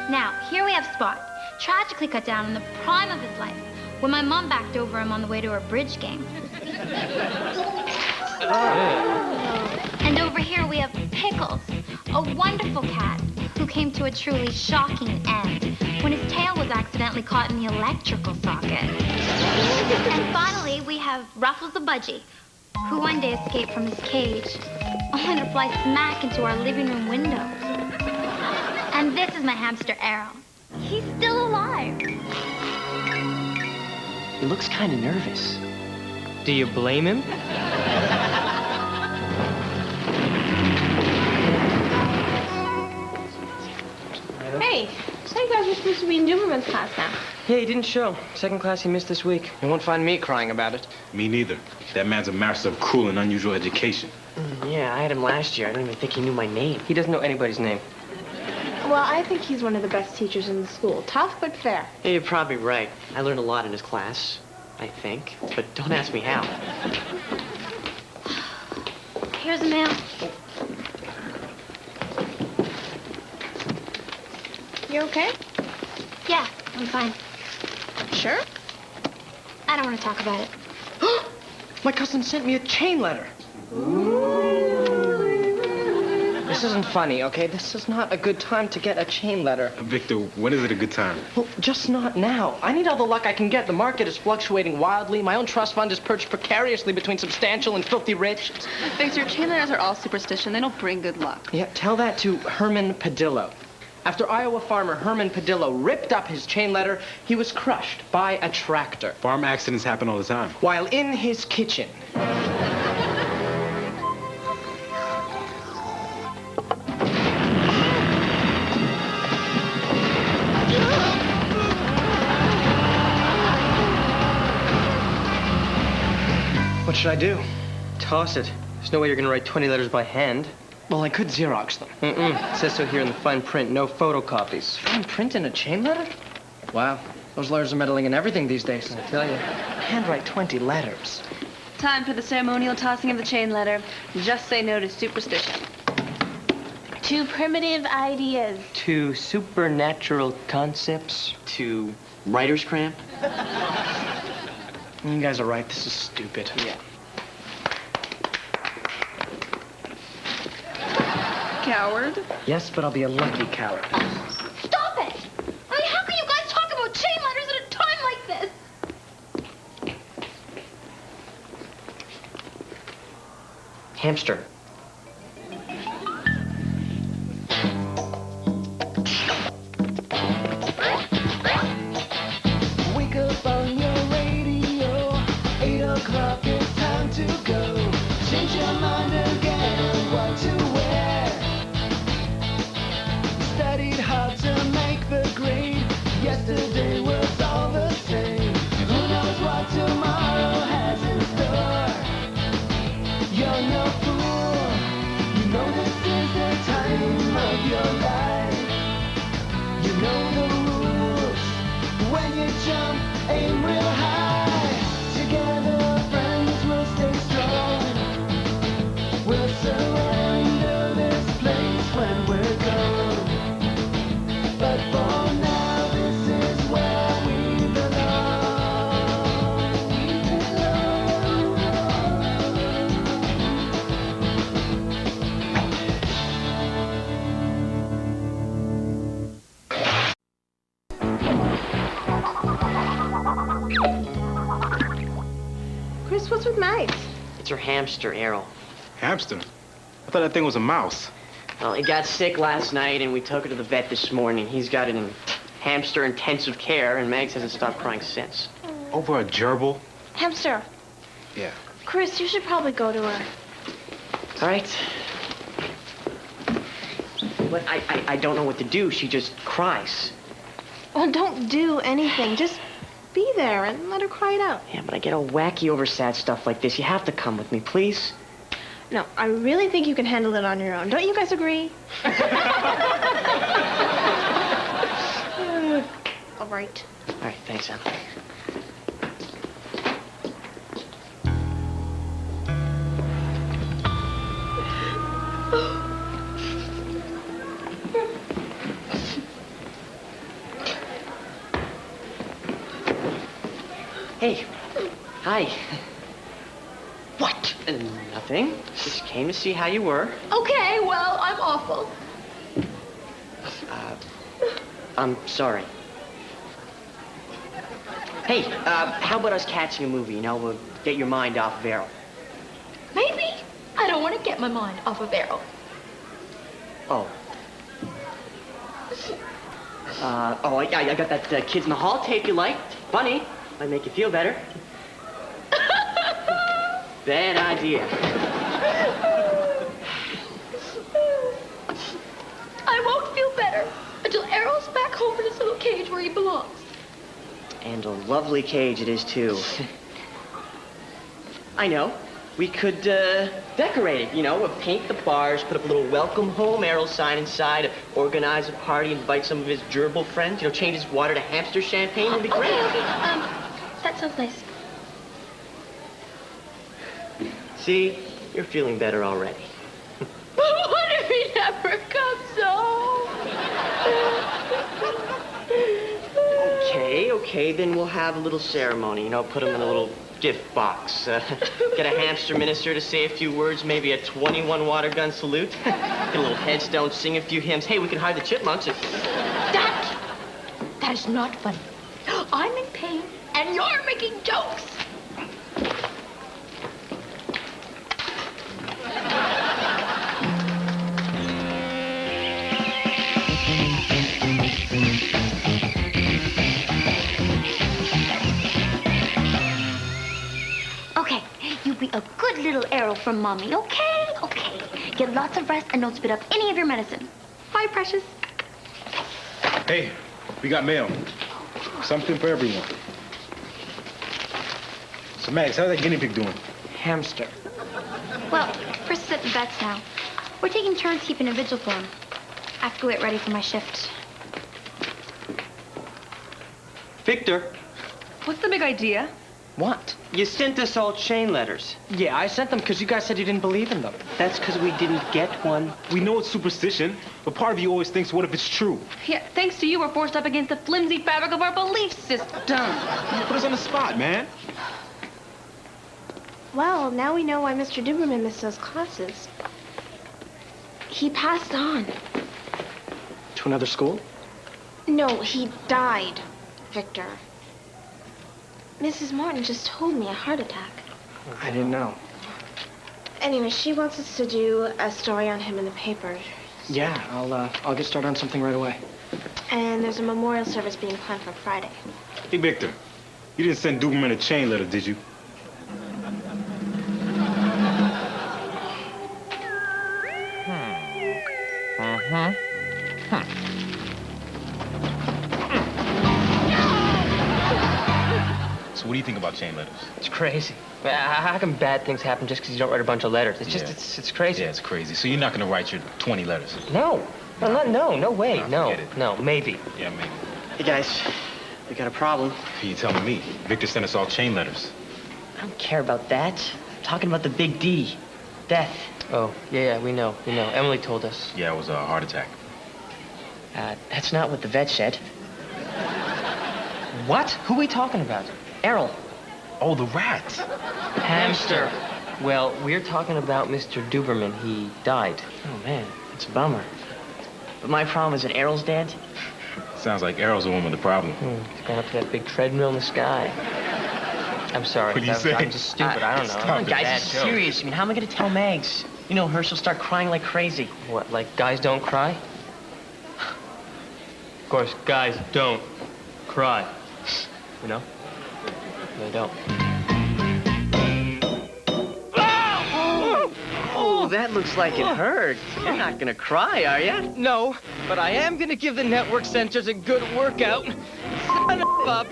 Now, here we have Spot, tragically cut down in the prime of his life, when my mom backed over him on the way to her bridge game. And over here we have Pickles, a wonderful cat who came to a truly shocking end when his tail was accidentally caught in the electrical socket. And finally, we have Ruffles the Budgie, who one day escaped from his cage, only to fly smack into our living room window. And this is my hamster, Errol. He's still alive. He looks kind of nervous. Do you blame him? Hey, so you guys were supposed to be in Duberman's class now. Yeah, he didn't show. Second class he missed this week. You won't find me crying about it. Me neither. That man's a master of cruel and unusual education. Yeah, I had him last year. I don't even think he knew my name. He doesn't know anybody's name. Well, I think he's one of the best teachers in the school. Tough, but fair. Yeah, you're probably right. I learned a lot in his class, I think. But don't ask me how. Here's the mail. You okay? Yeah, I'm fine. Sure? I don't want to talk about it. My cousin sent me a chain letter. This isn't funny, okay? This is not a good time to get a chain letter. Victor, when is it a good time? Well, just not now. I need all the luck I can get. The market is fluctuating wildly. My own trust fund is perched precariously between substantial and filthy rich. Victor, chain letters are all superstition. They don't bring good luck. Yeah, tell that to Herman Padillo. After Iowa farmer Herman Padillo ripped up his chain letter, he was crushed by a tractor Farm accidents happen all the time. while in his kitchen. What should I do? Toss it. There's no way you're gonna write 20 letters by hand. Well, I could Xerox them. Mm-mm. It says so here in the fine print. No photocopies. Fine print in a chain letter? Wow. Those letters are meddling in everything these days, I tell you. Handwrite 20 letters. Time for the ceremonial tossing of the chain letter. Just say no to superstition. Two primitive ideas. To supernatural concepts. To writer's cramp? You guys are right. This is stupid. Yeah. Coward. Yes, but I'll be a lucky coward. Stop it! I mean, how can you guys talk about chain letters at a time like this? Hamster. Wake up on your radio, 8 o'clock, it's time to go. Change your mind again on what to wear. Studied hard to make the grade. Yesterday was all the same. Who knows what tomorrow has in store? You're no fool. You know this is the time of your life. You know the rules. When you jump, aim real high. Together, friends will stay strong. We'll surrender this place when we're gone. But for now, this is where we belong. We Chris, what's with Max? It's her hamster, Errol. Hamster? I thought that thing was a mouse. Well, he got sick last night, and we took her to the vet this morning. He's got it in hamster intensive care, and Mags hasn't stopped crying since. Over a gerbil? Hamster. Yeah. Chris, you should probably go to her. All right. But I don't know what to do. She just cries. Well, don't do anything. Just be there and let her cry it out. Yeah, but I get all wacky over sad stuff like this. You have to come with me, please. No, I really think you can handle it on your own. Don't you guys agree? All right. All right, thanks, Em. Hey. Hi. What? Nothing. Just came to see how you were. Okay, well, I'm awful. I'm sorry. Hey, how about us catching a movie? You know, we'll get your mind off of Errol. Maybe. I don't want to get my mind off of Errol. Oh. I got that Kids in the Hall tape you liked. Funny. Might make you feel better. Bad idea. I won't feel better until Errol's back home in his little cage where he belongs. And a lovely cage it is, too. I know. We could decorate it, you know, paint the bars, put up a little welcome home Errol sign inside, organize a party, invite some of his gerbil friends, you know, change his water to hamster champagne. It'd be great. Okay. That sounds nice. See, you're feeling better already. What if he never comes home? Okay, then we'll have a little ceremony, you know, put him in a little gift box. Get a hamster minister to say a few words, maybe a 21 water gun salute. Get a little headstone, sing a few hymns. Hey, we can hide the chipmunks and... That is not funny. I'm in pain, and you're making jokes. Okay, you be a good little Errol from Mommy, okay? Okay. Get lots of rest and don't spit up any of your medicine. Bye, precious. Hey, we got mail. Something for everyone. So, Max, how's that guinea pig doing? Hamster. Well, Chris is at the vet's now. We're taking turns keeping a vigil for him. I have to go get ready for my shift. Victor, What's the big idea? What? you sent us all chain letters. Yeah, I sent them because you guys said you didn't believe in them. That's because we didn't get one. We know it's superstition, but part of you always thinks, what if it's true? Yeah, thanks to you, we're forced up against the flimsy fabric of our belief system. You put us on the spot, man. Well, now we know why Mr. Duberman missed those classes. He passed on. To another school? No, he died, Victor. Mrs. Morton just told me a heart attack. I didn't know. Anyway, she wants us to do a story on him in the paper. Yeah, I'll get started on something right away. And there's a memorial service being planned for Friday. Hey, Victor, you didn't send Duberman a chain letter, did you? So what do you think about chain letters? It's crazy. How come bad things happen just because you don't write a bunch of letters? It's just, Yeah. it's crazy. Yeah, it's crazy. So you're not going to write your 20 letters? No. No way. Nah, No, forget it. no, maybe. Yeah, maybe. Hey, guys, we got a problem. Who you telling me? Victor sent us all chain letters. I don't care about that. I'm talking about the big D. Death. Oh, yeah, we know. Emily told us. Yeah, it was a heart attack. That's not what the vet said. What? Who are we talking about? Errol. Oh, the rat. Hamster. Well, we're talking about Mr. Duberman. He died. Oh, man, it's a bummer. But my problem is that Errol's dead. Sounds like Errol's the one with the problem. He's gone up to that big treadmill in the sky. I'm sorry. What do you say? I'm just stupid. I don't know. Stop it. Guys, Bad it's joke. serious. I mean, how am I going to tell Mags? You know, Herschel start crying like crazy. What, like guys don't cry? Of course, guys don't cry. You know? They don't. Oh, that looks like it hurt. You're not going to cry, are you? No, but I am gonna give the network censors a good workout. Son of a...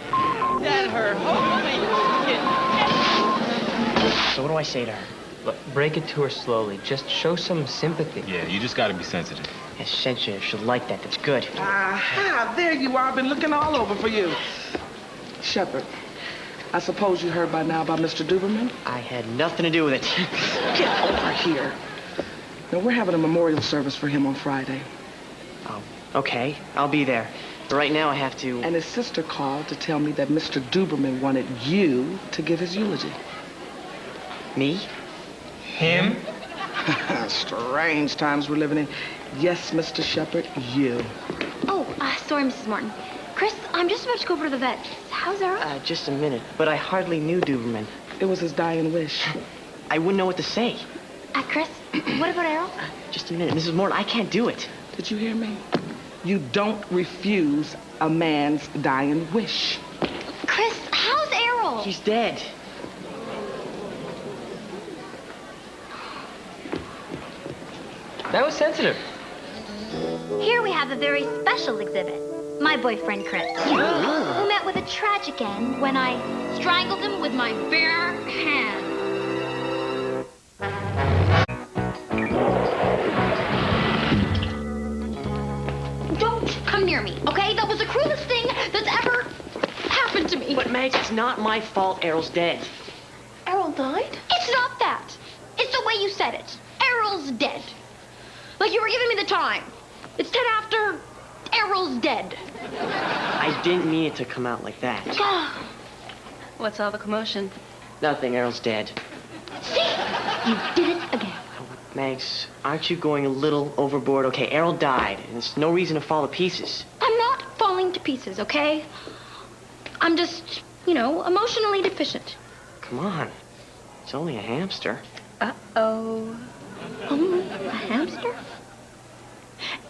That hurt. Holy shit. So what do I say to her? Look, break it to her slowly. Just show some sympathy. Yeah, you just got to be sensitive. Yes, sensitive. She'll like that. That's good. Aha, there you are. I've been looking all over for you. Shepard, I suppose you heard by now about Mr. Duberman? I had nothing to do with it. Get over here. Now, we're having a memorial service for him on Friday. Oh, Okay, I'll be there. But right now I have to... And his sister called to tell me that Mr. Duberman wanted you to give his eulogy. Me? Him? Strange times we're living in. Yes, Mr. Shepard, you. Oh, sorry, Mrs. Morton. Chris, I'm just about to go over to the vet. How's Errol? Just a minute. But I hardly knew Duberman. It was his dying wish. I wouldn't know what to say. Chris, what about Errol? Just a minute. Mrs. Morton, I can't do it. Did you hear me? You don't refuse a man's dying wish. Chris, how's Errol? He's dead. That was sensitive. Here we have a very special exhibit. My boyfriend, Chris, who met with a tragic end when I strangled him with my bare hands. Don't come near me, okay? That was the cruelest thing that's ever happened to me. But, Max, it's not my fault Errol's dead. Errol died? It's not that. It's the way you said it. Errol's dead. Like you were giving me the time. It's 10 after. Errol's dead. I didn't mean it to come out like that. What's all the commotion? Nothing, Errol's dead. See? You did it again. Max, aren't you going a little overboard? Okay, Errol died, and there's no reason to fall to pieces. I'm not falling to pieces, okay? I'm just, emotionally deficient. Come on. It's only a hamster. Uh-oh. A hamster?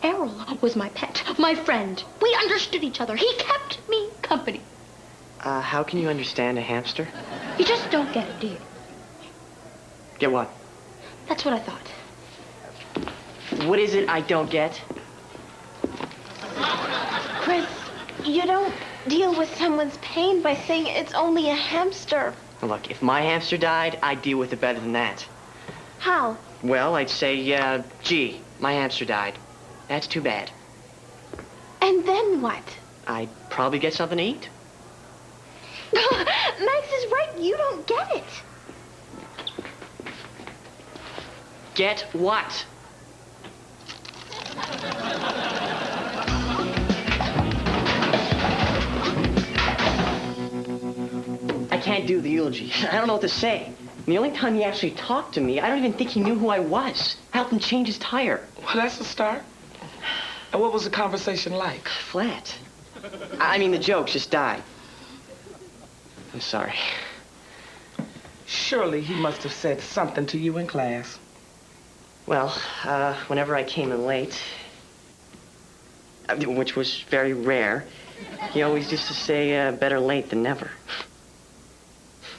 Errol was my pet, my friend. We understood each other. He kept me company. How can you understand a hamster? You just don't get it, do you? Get what? That's what I thought. What is it I don't get? Chris, you don't deal with someone's pain by saying it's only a hamster. Look, if my hamster died, I'd deal with it better than that. How? Well, I'd say, gee, my hamster died. That's too bad. And then what? I'd probably get something to eat. Max is right. You don't get it. Get what? I can't do the eulogy. I don't know what to say. And the only time he actually talked to me, I don't even think he knew who I was. I helped him change his tire. Well, that's a start. And what was the conversation like? Flat. I mean, the jokes just died. I'm sorry. Surely he must have said something to you in class. Well, whenever I came in late, which was very rare, he always used to say, better late than never.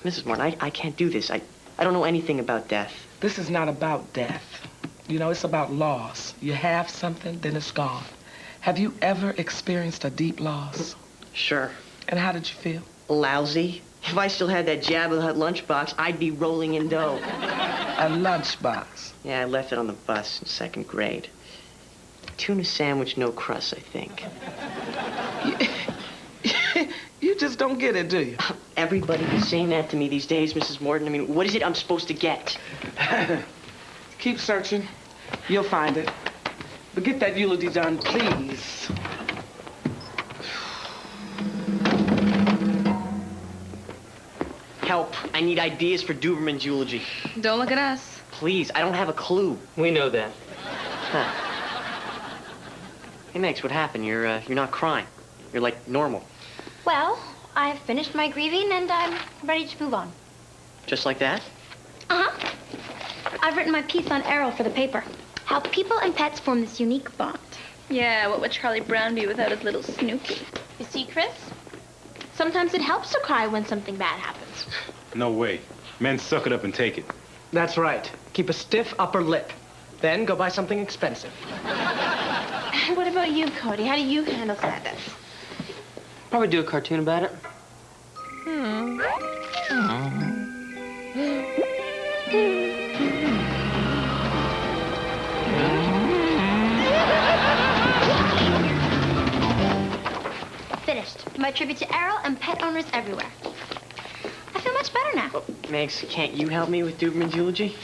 Mrs. Morton, I can't do this. I don't know anything about death. This is not about death. It's about loss. You have something, then it's gone. Have you ever experienced a deep loss? Sure. And how did you feel? Lousy. If I still had that Jabba the Hutt lunchbox, I'd be rolling in dough. A lunchbox. Yeah, I left it on the bus in 2nd grade. Tuna sandwich, no crust, I think. You just don't get it, do you? Everybody is saying that to me these days, Mrs. Morton. I mean, what is it I'm supposed to get? Keep searching. You'll find it. But get that eulogy done, please. Help. I need ideas for Duberman's eulogy. Don't look at us. Please, I don't have a clue. We know that. Huh. Hey, Max, what happened? You're not crying. You're like normal. Well, I've finished my grieving and I'm ready to move on. Just like that? Uh-huh. I've written my piece on Errol for the paper. How people and pets form this unique bond. Yeah, what would Charlie Brown be without his little Snoopy? You see, Chris? Sometimes it helps to cry when something bad happens. No way. Men suck it up and take it. That's right. Keep a stiff upper lip. Then go buy something expensive. What about you, Cody? How do you handle sadness? Probably do a cartoon about it. Finished. My tribute to Errol and pet owners everywhere. I feel much better now. Oh, Max, can't you help me with Duberman's eulogy?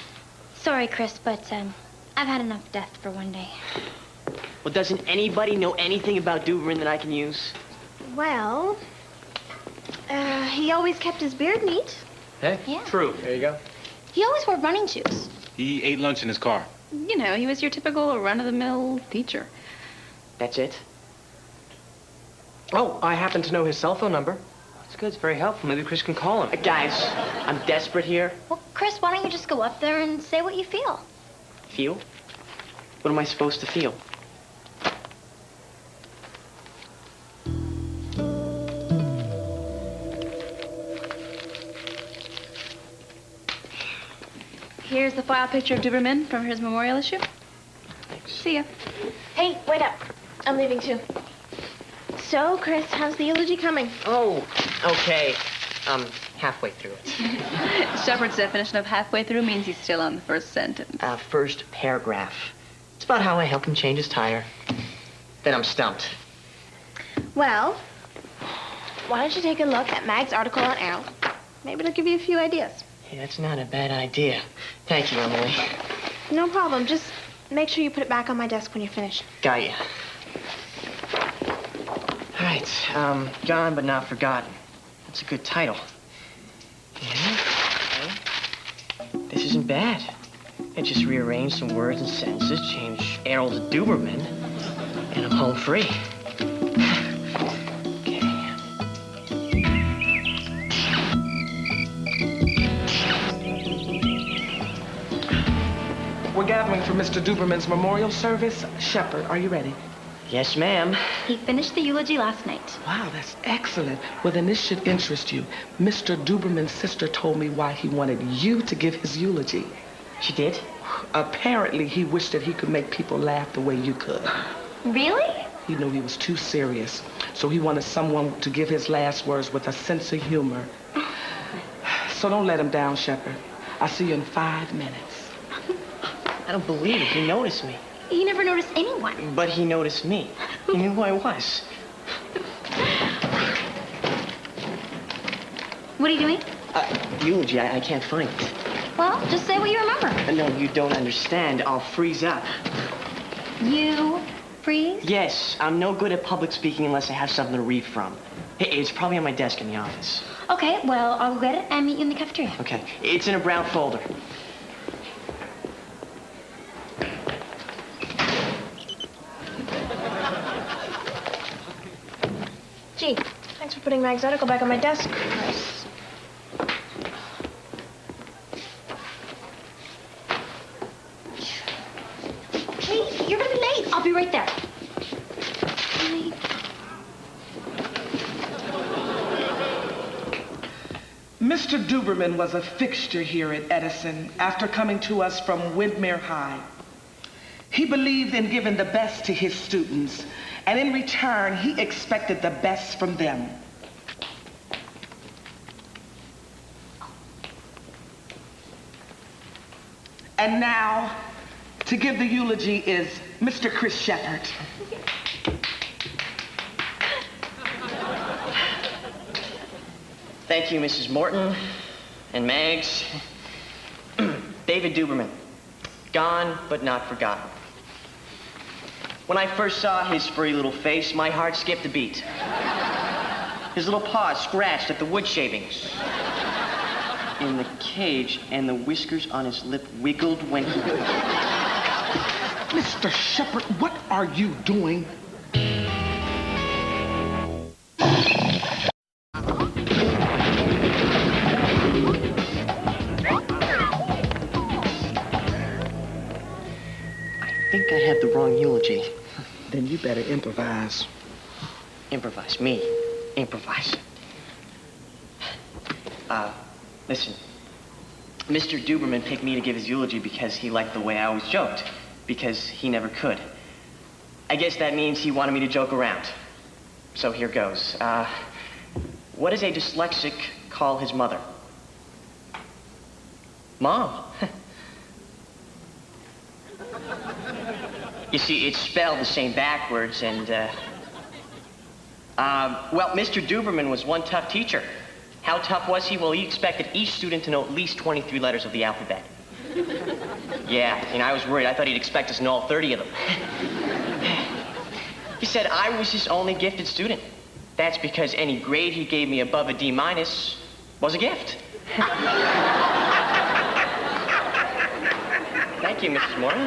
Sorry, Chris, but I've had enough death for one day. Well, doesn't anybody know anything about Duberman that I can use? Well, he always kept his beard neat. Hey, Yeah. True. there you go. He always wore running shoes. He ate lunch in his car. You know, he was your typical run-of-the-mill teacher. That's it? Oh, I happen to know his cell phone number. That's good. It's very helpful. Maybe Chris can call him. Guys, I'm desperate here. Well, Chris, why don't you just go up there and say what you feel? Feel? What am I supposed to feel? Here's the file picture of Duberman from his memorial issue. Thanks. See ya. Hey, wait up. I'm leaving too. So, Chris, how's the eulogy coming? Oh, okay. I'm halfway through it. Shepard's definition of halfway through means he's still on the first sentence. First paragraph. It's about how I helped him change his tire. Then I'm stumped. Well, why don't you take a look at Mag's article on Errol? Maybe it'll give you a few ideas. Hey, that's not a bad idea. Thank you, Emily. No problem. Just make sure you put it back on my desk when you're finished. Got ya. All right, Gone But Not Forgotten. That's a good title. Yeah, okay. This isn't bad. I just rearranged some words and sentences, changed Errol to Duberman, and I'm home free. Okay. We're gathering for Mr. Duberman's memorial service. Shepard, are you ready? Yes, ma'am. He finished the eulogy last night. Wow, that's excellent. Well, then this should interest you. Mr. Duberman's sister told me why he wanted you to give his eulogy. She did? Apparently, he wished that he could make people laugh the way you could. Really? He knew he was too serious, so he wanted someone to give his last words with a sense of humor. So don't let him down, Shepard. I'll see you in 5 minutes. I don't believe it. He noticed me. He never noticed anyone. But he noticed me. He knew who I was. What are you doing? Eulogy, I can't find it. Well, just say what you remember. No, you don't understand. I'll freeze up. You freeze? Yes, I'm no good at public speaking unless I have something to read from. Hey, it's probably on my desk in the office. Okay, well, I'll go get it and meet you in the cafeteria. Okay, it's in a brown folder. Gee, thanks for putting Mag's article back on my desk, Chris. Hey, you're gonna be late. I'll be right there. Mr. Duberman was a fixture here at Edison after coming to us from Windmere High. He believed in giving the best to his students, and in return, he expected the best from them. And now, to give the eulogy is Mr. Chris Shepard. Thank you, Mrs. Morton and Mags. David Duberman. Gone but not forgotten. When I first saw his furry little face, my heart skipped a beat. His little paws scratched at the wood shavings in the cage, and the whiskers on his lip wiggled when he... Mr. Shepard, what are you doing? I think I have the wrong eulogy. Then you better improvise. Improvise. Me. Improvise. Listen. Mr. Duberman picked me to give his eulogy because he liked the way I always joked. Because he never could. I guess that means he wanted me to joke around. So here goes. What does a dyslexic call his mother? Mom. You see, it's spelled the same backwards, and, well, Mr. Duberman was one tough teacher. How tough was he? Well, he expected each student to know at least 23 letters of the alphabet. Yeah, I was worried. I thought he'd expect us to know all 30 of them. He said I was his only gifted student. That's because any grade he gave me above a D- was a gift. Thank you, Mrs. Morton.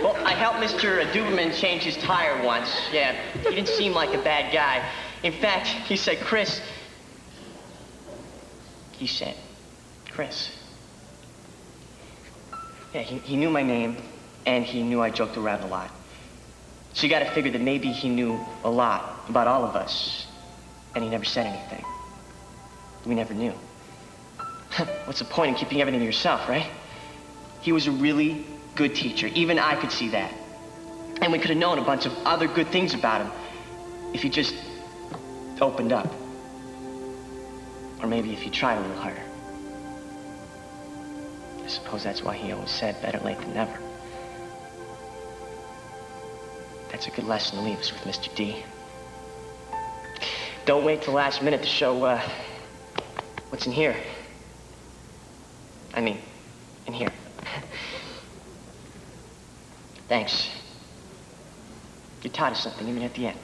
Well, I helped Mr. Duberman change his tire once. Yeah, he didn't seem like a bad guy. In fact, he said, Chris. He said, Chris. Yeah, he knew my name, and he knew I joked around a lot. So you gotta figure that maybe he knew a lot about all of us, and he never said anything. We never knew. What's the point in keeping everything to yourself, right? He was a really good teacher. Even I could see that. And we could have known a bunch of other good things about him if he just opened up. Or maybe if he tried a little harder. I suppose that's why he always said better late than never. That's a good lesson to leave us with, Mr. D. Don't wait till the last minute to show, what's in here. I mean, in here. Thanks. You taught us something, even at the end.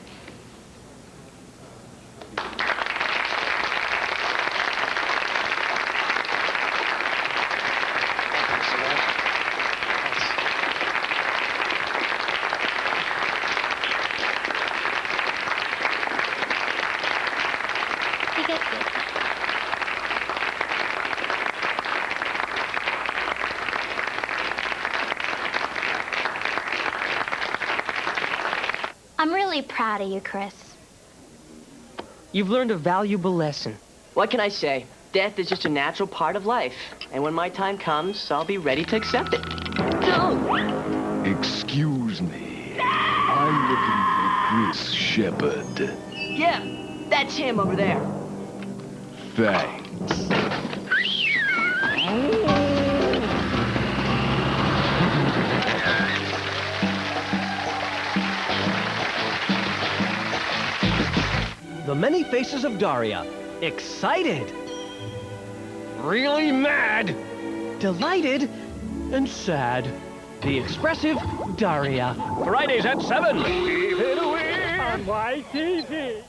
You get this. I'm really proud of you, Chris. You've learned a valuable lesson. What can I say? Death is just a natural part of life. And when my time comes, I'll be ready to accept it. Don't! Excuse me. I'm looking for Chris Shepard. Yeah, that's him over there. Thanks. The Many Faces of Daria. Excited. Really mad. Delighted. And sad. The expressive Daria. Fridays at 7. Leave it away on YTV.